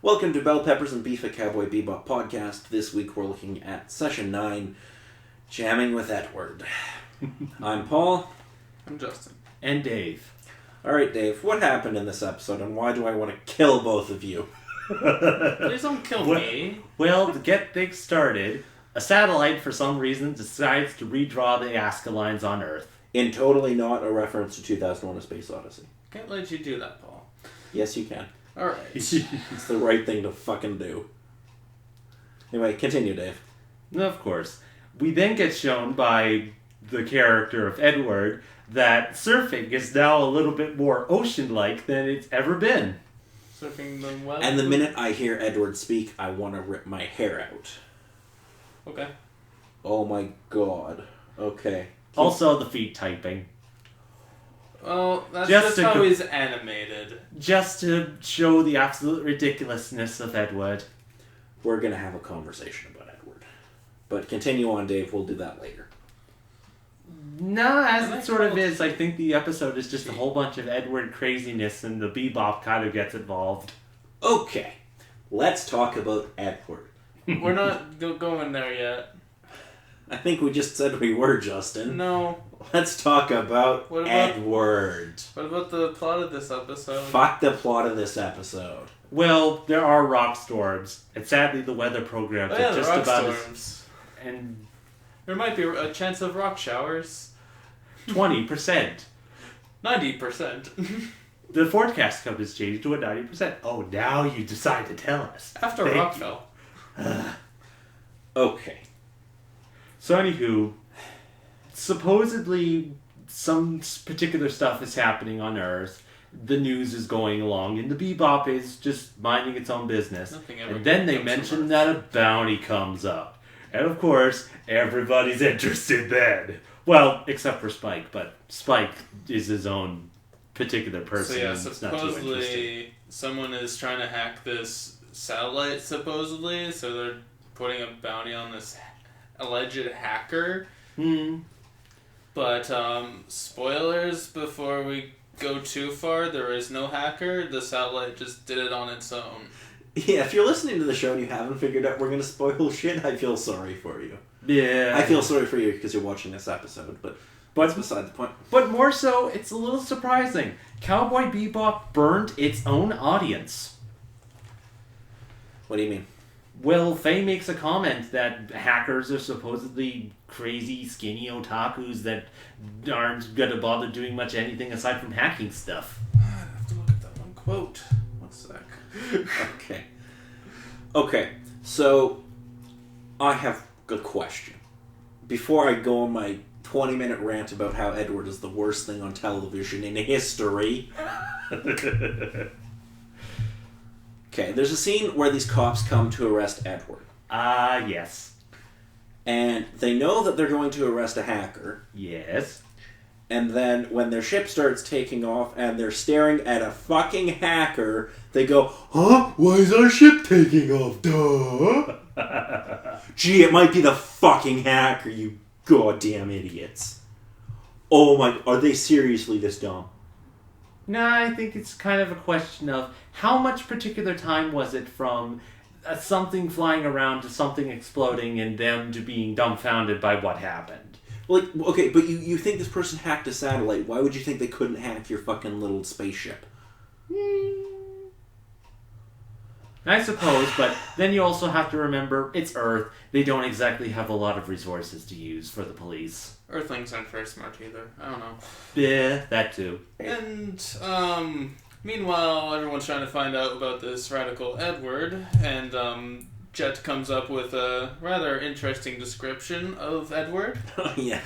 Welcome to Bell Peppers and Beef, a Cowboy Bebop podcast. This week we're looking at Session 9, Jamming with Edward. I'm Paul. I'm Justin. And Dave. Alright, Dave, what happened in this episode and why do I want to kill both of you? Please don't kill me. Well, to get things started, a satellite for some reason decides to redraw the Nazca lines on Earth. In totally not a reference to 2001: A Space Odyssey. Can't let you do that, Paul. Yes, you can. Alright. It's the right thing to fucking do. Anyway, continue, Dave. Of course. We then get shown by the character of Edward that surfing is now a little bit more ocean-like than it's ever been. Surfing the web. And the minute I hear Edward speak, I want to rip my hair out. Okay. Oh my god. Okay. Also, the feet typing. Well, that's Just just to how he's animated. Just to show the absolute ridiculousness of Edward. We're going to have a conversation about Edward. But continue on, Dave. We'll do that later. No, as it sort of is, I think the episode is just a whole bunch of Edward craziness and the Bebop kind of gets involved. Okay. Let's talk about Edward. We're not going there yet. I think we just said we were, Justin. No. Let's talk about What about- Edward. What about the plot of this episode? Fuck the plot of this episode. Well, there are rock storms, and sadly the weather programs Oh, yeah, are the just rock about storms. and There might be a chance of rock showers. 20%. 90%. The forecast coverage has changed to a 90%. Oh, now you decide to tell us. After Thank rock you. fell. Okay. So, anywho, supposedly some particular stuff is happening on Earth. The news is going along, and the Bebop is just minding its own business. Nothing ever And then they comes from mention Earth. that a bounty comes up. And of course, everybody's interested then. Well, except for Spike, but Spike is his own particular person. So yeah, and it's not too interesting. supposedly someone is trying to hack this satellite, supposedly, so they're putting a bounty on this alleged hacker. But, spoilers before we go too far, there is no hacker, the satellite just did it on its own. Yeah, if you're listening to the show and you haven't figured out we're going to spoil shit, I feel sorry for you. Yeah. I feel sorry for you because you're watching this episode, but that's beside the point. But more so, it's a little surprising. Cowboy Bebop burned its own audience. What do you mean? Well, Faye makes a comment that hackers are supposedly crazy, skinny otakus that aren't going to bother doing much anything aside from hacking stuff. I have to look at that one quote. One sec. Okay, so I have a question. Before I go on my 20-minute rant about how Edward is the worst thing on television in history. Okay, there's a scene where these cops come to arrest Edward. Yes. And they know that they're going to arrest a hacker. Yes. And then when their ship starts taking off and they're staring at a fucking hacker, they go, huh? Why is our ship taking off? Duh. Gee, it might be the fucking hacker, you goddamn idiots. Oh my, are they seriously this dumb? No, I think it's kind of a question of how much particular time was it from something flying around to something exploding and them to being dumbfounded by what happened. Like, okay, but you think this person hacked a satellite. Why would you think they couldn't hack your fucking little spaceship? I suppose, but then you also have to remember, it's Earth. They don't exactly have a lot of resources to use for the police. Earthlings aren't very smart either. I don't know. Yeah, that too. And, meanwhile, everyone's trying to find out about this radical Edward, and, Jet comes up with a rather interesting description of Edward. Yeah.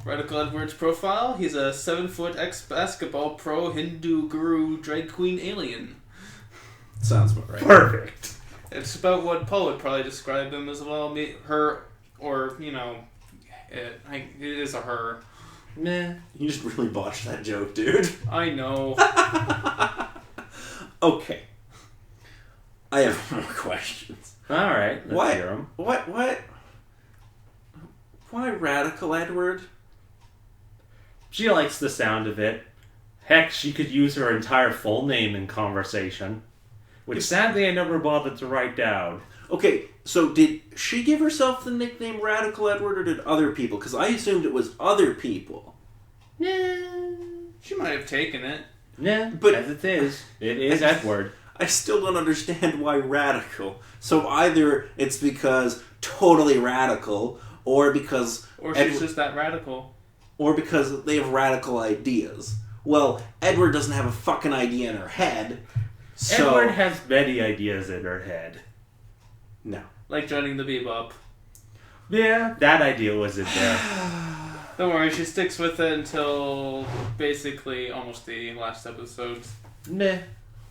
Radical Edward's profile, he's a 7-foot ex-basketball pro Hindu guru drag queen alien. Sounds about right. Perfect. It's about what Paul would probably describe him as well. Her, or, you know, it is a her. Meh. You just really botched that joke, dude. I know. Okay. I have more questions. Alright, let's hear them. What? Why Radical Edward? She likes the sound of it. Heck, she could use her entire full name in conversation. which sadly I never bothered to write down. Okay, so did she give herself the nickname Radical Edward, or did other people? Because I assumed it was other people. Nah. She might have taken it. Nah, but as it is Edward. I still don't understand why radical. So either it's because totally radical, or because... Or she's just that radical. Or because they have radical ideas. Well, Edward doesn't have a fucking idea in her head, so... Edward has many ideas in her head. No. Like joining the Bebop. Yeah, that idea was in there. Don't worry, she sticks with it until basically almost the last episode. Meh.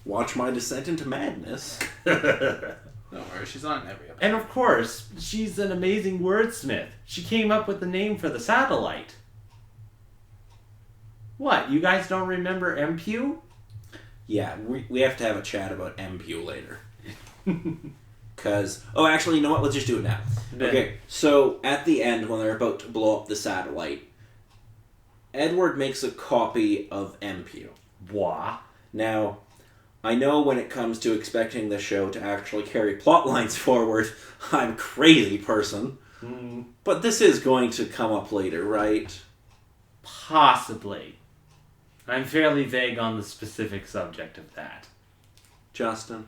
Watch my descent into madness. Don't worry, she's on every episode. And of course, she's an amazing wordsmith. She came up with the name for the satellite. What, you guys don't remember MPU? Yeah, we have to have a chat about MPU later. Because... Oh, actually, you know what? Let's just do it now. Okay, so at the end, when they're about to blow up the satellite, Edward makes a copy of MPU. Wah. Now, I know when it comes to expecting the show to actually carry plot lines forward, I'm a crazy person. But this is going to come up later, right? Possibly. I'm fairly vague on the specific subject of that. Justin?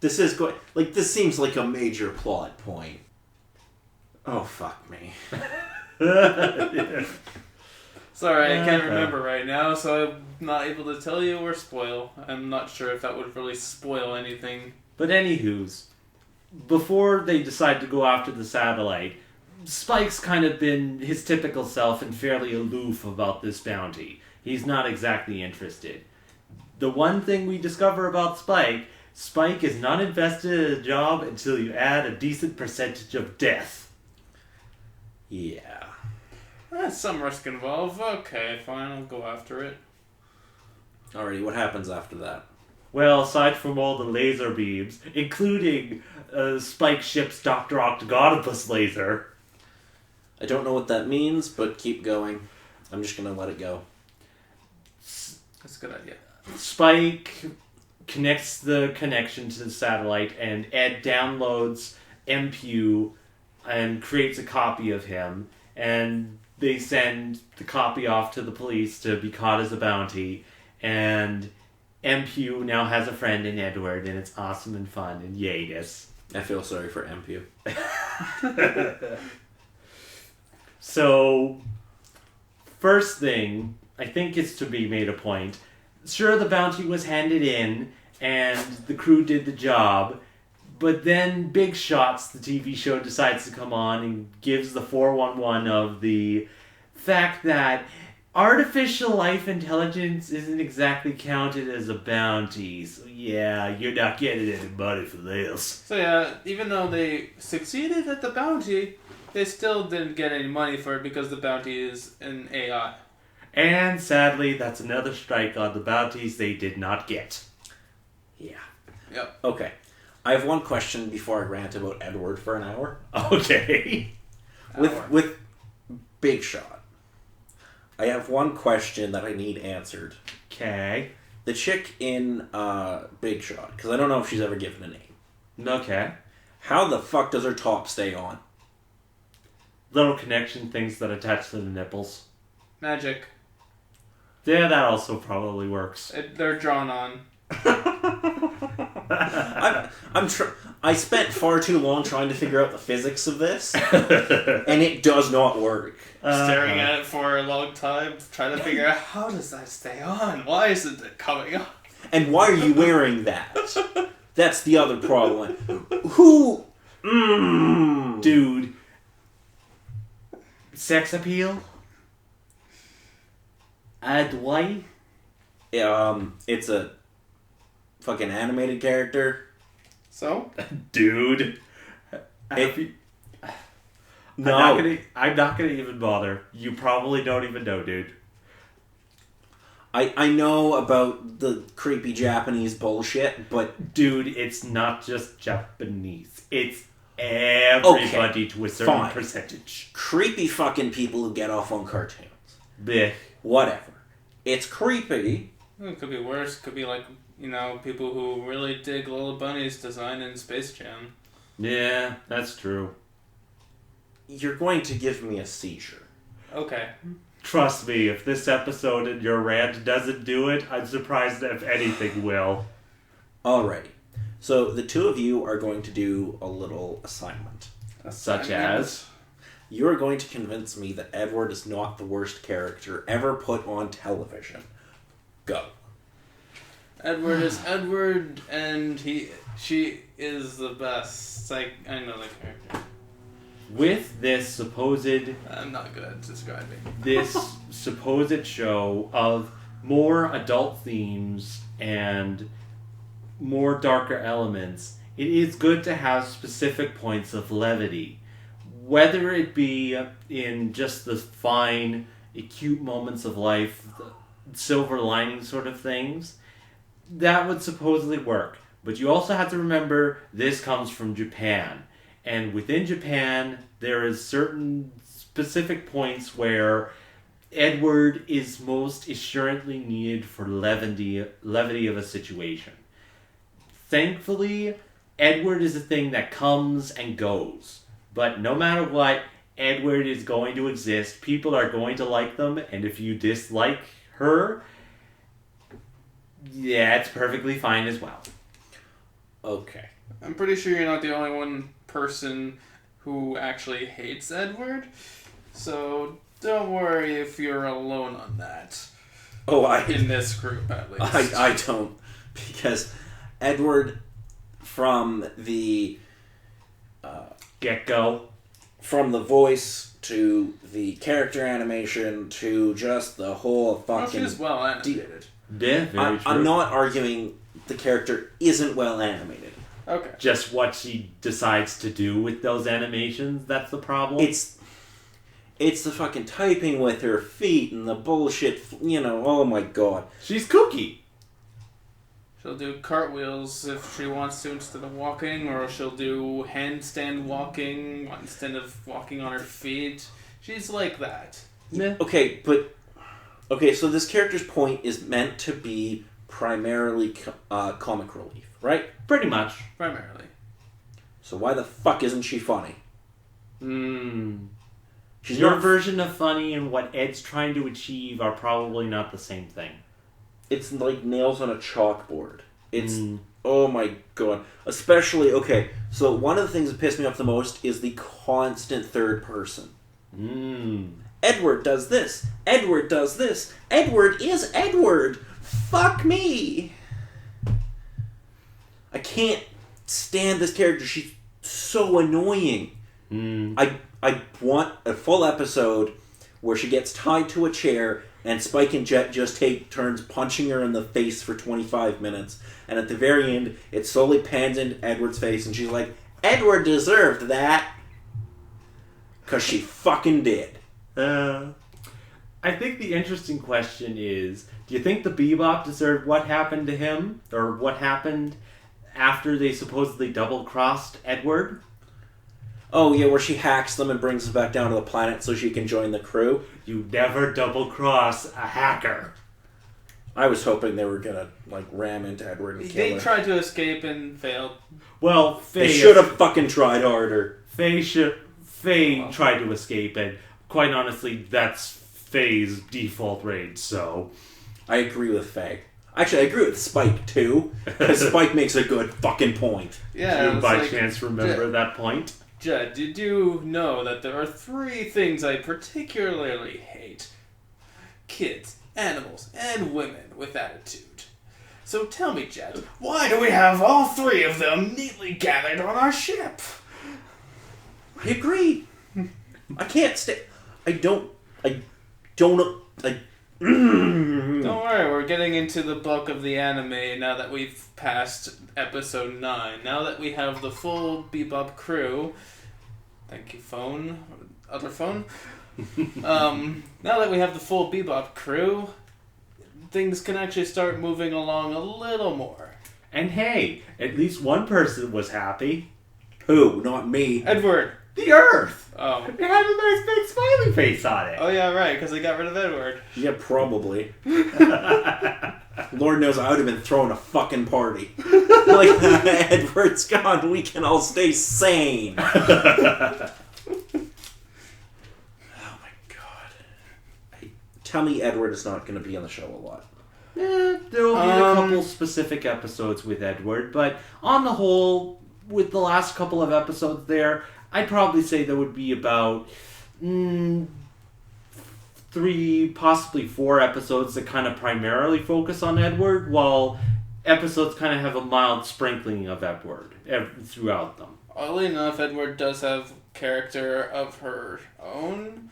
This is going... Like, this seems like a major plot point. Oh, fuck me. Sorry, I can't remember right now, so I'm not able to tell you or spoil. I'm not sure if that would really spoil anything. But anywho's, before they decide to go after the satellite, Spike's kind of been his typical self and fairly aloof about this bounty. He's not exactly interested. The one thing we discover about Spike is not invested in a job until you add a decent percentage of death. Yeah. Some risk involved. Okay, fine, I'll go after it. Alrighty, what happens after that? Well, aside from all the laser beams, including Spike Ship's Dr. Octagonopus laser. I don't know what that means, but keep going. I'm just gonna let it go. That's a good idea. Spike connects the connection to the satellite, and Ed downloads MPU and creates a copy of him, and they send the copy off to the police to be caught as a bounty, and MPU now has a friend in Edward, and it's awesome and fun, and yay-ness. I feel sorry for MPU. So, first thing, I think it's to be made a point. Sure, the bounty was handed in, and the crew did the job, but then Big Shots, the TV show, decides to come on and gives the 411 of the fact that artificial life intelligence isn't exactly counted as a bounty. So yeah, you're not getting any money for this. So yeah, even though they succeeded at the bounty, they still didn't get any money for it because the bounty is an AI. And sadly, that's another strike on the bounties they did not get. Yeah. Yep. Okay. I have one question before I rant about Edward for an hour. Okay. With Big Shot. I have one question that I need answered. Okay. The chick in Big Shot, because I don't know if she's ever given a name. Okay. How the fuck does her top stay on? Little connection things that attach to the nipples. Magic. Yeah, that also probably works. They're drawn on. I spent far too long trying to figure out the physics of this, and it does not work. Staring at it for a long time, trying to figure out how does that stay on? Why isn't it coming up? And why are you wearing that? That's the other problem. Who? Dude. Sex appeal? Add why? It's a fucking animated character. So? Dude. No. I'm not gonna even bother. You probably don't even know, dude. I know about the creepy Japanese bullshit, but... Dude, it's not just Japanese. It's everybody to a certain percentage. Creepy fucking people who get off on cartoons. Blech. Whatever. It's creepy. It could be worse. Could be like people who really dig Lola Bunny's design in Space Jam. Yeah, that's true. You're going to give me a seizure. Okay. Trust me, if this episode in your rant doesn't do it, I'm surprised if anything will. Alrighty. So the two of you are going to do a little assignment. Such as? You're going to convince me that Edward is not the worst character ever put on television. Go. Edward is Edward, and she is the best. I know the character. With this supposed... I'm not good at describing. This supposed show of more adult themes and more darker elements, it is good to have specific points of levity. Whether it be in just the fine, acute moments of life, silver lining sort of things, that would supposedly work. But you also have to remember this comes from Japan. And within Japan, there is certain specific points where Edward is most assuredly needed for levity of a situation. Thankfully, Edward is a thing that comes and goes. But no matter what, Edward is going to exist. People are going to like them. And if you dislike her, yeah, it's perfectly fine as well. Okay. I'm pretty sure you're not the only one person who actually hates Edward. So don't worry if you're alone on that. In this group, at least. I don't. Because Edward, from the... get-go. From the voice to the character animation to just the whole fucking... Well, she's well animated. Yeah, very true. I'm not arguing the character isn't well animated. Okay. Just what she decides to do with those animations, that's the problem? It's the fucking typing with her feet and the bullshit, oh my god. She's kooky. She'll do cartwheels if she wants to instead of walking, or she'll do handstand walking instead of walking on her feet. She's like that. Yeah. Okay, so this character's point is meant to be primarily comic relief, right? Pretty much. Primarily. So why the fuck isn't she funny? She's your version of funny and what Ed's trying to achieve are probably not the same thing. It's like nails on a chalkboard. It's, oh my god. Especially, okay, so one of the things that pissed me off the most is the constant third person. Edward does this. Edward does this. Edward is Edward. Fuck me. I can't stand this character. She's so annoying. I want a full episode where she gets tied to a chair and Spike and Jet just take turns punching her in the face for 25 minutes. And at the very end, it slowly pans into Edward's face and she's like, Edward deserved that. Because she fucking did. I think the interesting question is, do you think the Bebop deserved what happened to him? Or what happened after they supposedly double-crossed Edward? Oh, yeah, where she hacks them and brings them back down to the planet so she can join the crew. You never double-cross a hacker. I was hoping they were gonna, ram into Edward and kill They her. tried to escape and failed. Well, They should have fucking tried harder. Faye tried to escape, and quite honestly, that's Faye's default range, so... I agree with Faye. Actually, I agree with Spike, too. Because Spike makes a good fucking point. Yeah, Do you by chance remember that point? Judd, did you know that there are 3 things I particularly hate? Kids, animals, and women with attitude. So tell me, Judd, why do we have all 3 of them neatly gathered on our ship? I agree. I can't stay... Don't worry, we're getting into the bulk of the anime now that we've passed episode 9. Now that we have the full Bebop crew... Thank you, phone. Other phone? Now that we have the full Bebop crew, things can actually start moving along a little more. And hey, at least one person was happy. Who? Not me. Edward! The Earth. Oh. It had a nice big smiley face on it. Oh yeah, right, because they got rid of Edward. Yeah, probably. Lord knows I would have been throwing a fucking party. Edward's gone, we can all stay sane. Oh my god. Tell me Edward is not going to be on the show a lot. There will be a couple specific episodes with Edward, but on the whole, with the last couple of episodes there, I'd probably say there would be about 3, possibly 4 episodes that kind of primarily focus on Edward, while episodes kind of have a mild sprinkling of Edward throughout them. Oddly enough, Edward does have character of her own.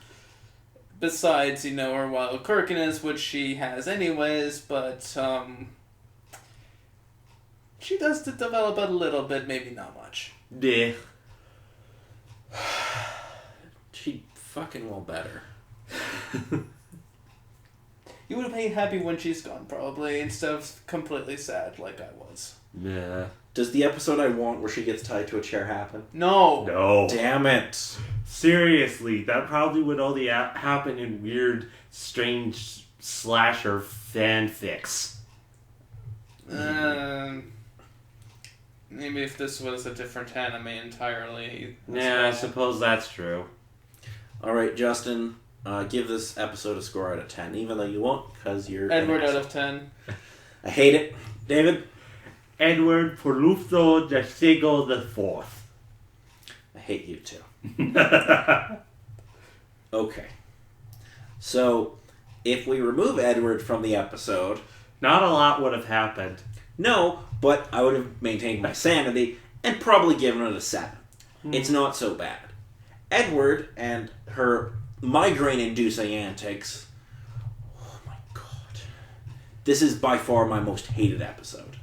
Besides, her wild quirkiness, which she has anyways, but she does develop a little bit, maybe not much. Yeah. She fucking well better. You would be happy when she's gone, probably, instead of completely sad like I was. Yeah. Does the episode I want where she gets tied to a chair happen? No. Damn it. Seriously, that probably would only happen in weird, strange slasher fanfics. Maybe if this was a different anime entirely. Yeah, I suppose that's true. Alright, Justin, give this episode a score out of 10, even though you won't, because you're... Edward out of 10. I hate it. David? Edward Polufo de Sego the Fourth. I hate you too. Okay. So, if we remove Edward from the episode... Not a lot would have happened. No, but I would have maintained my sanity and probably given it a 7. It's not so bad. Edward and her migraine-inducing antics... Oh my god. This is by far my most hated episode.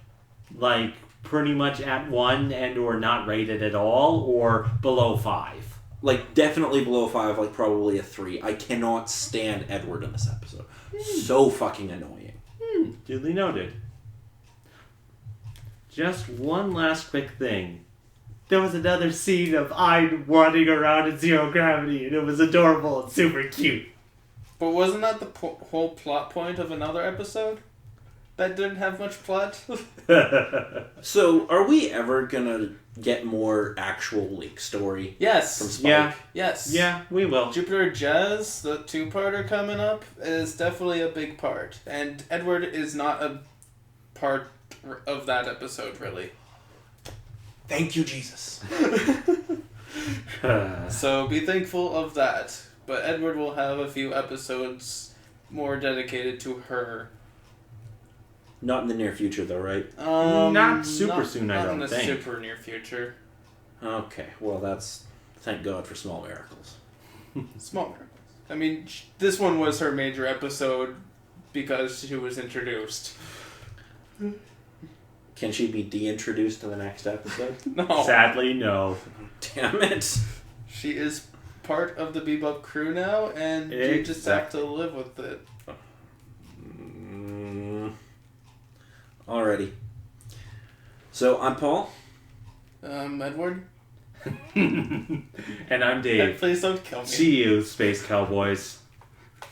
Like, pretty much at 1 and or not rated at all, or below 5? Like, definitely below 5, like probably a 3. I cannot stand Edward in this episode. So fucking annoying. Duly noted. Just one last quick thing. There was another scene of Ein running around in zero gravity, and it was adorable and super cute. But wasn't that the whole plot point of another episode? That didn't have much plot? So, are we ever gonna get more actual, like, story Yes. from Spike? Yeah. Yes. Yeah, we will. Jupiter Jazz, the 2-parter coming up, is definitely a big part. And Edward is not a part of that episode, really. Thank you, Jesus. So be thankful of that. But Edward will have a few episodes more dedicated to her. Not in the near future, though, right? Not super soon, I don't Not in think. the super near future. Okay, well, that's... Thank God for small miracles. Small miracles. I mean, this one was her major episode because she was introduced. Can she be de-introduced in the next episode? No. Sadly, no. Damn it. She is part of the Bebop crew now, and you just have to live with it. Alrighty. So, I'm Paul. Edward? And I'm Dave. Please don't kill me. See you, Space Cowboys.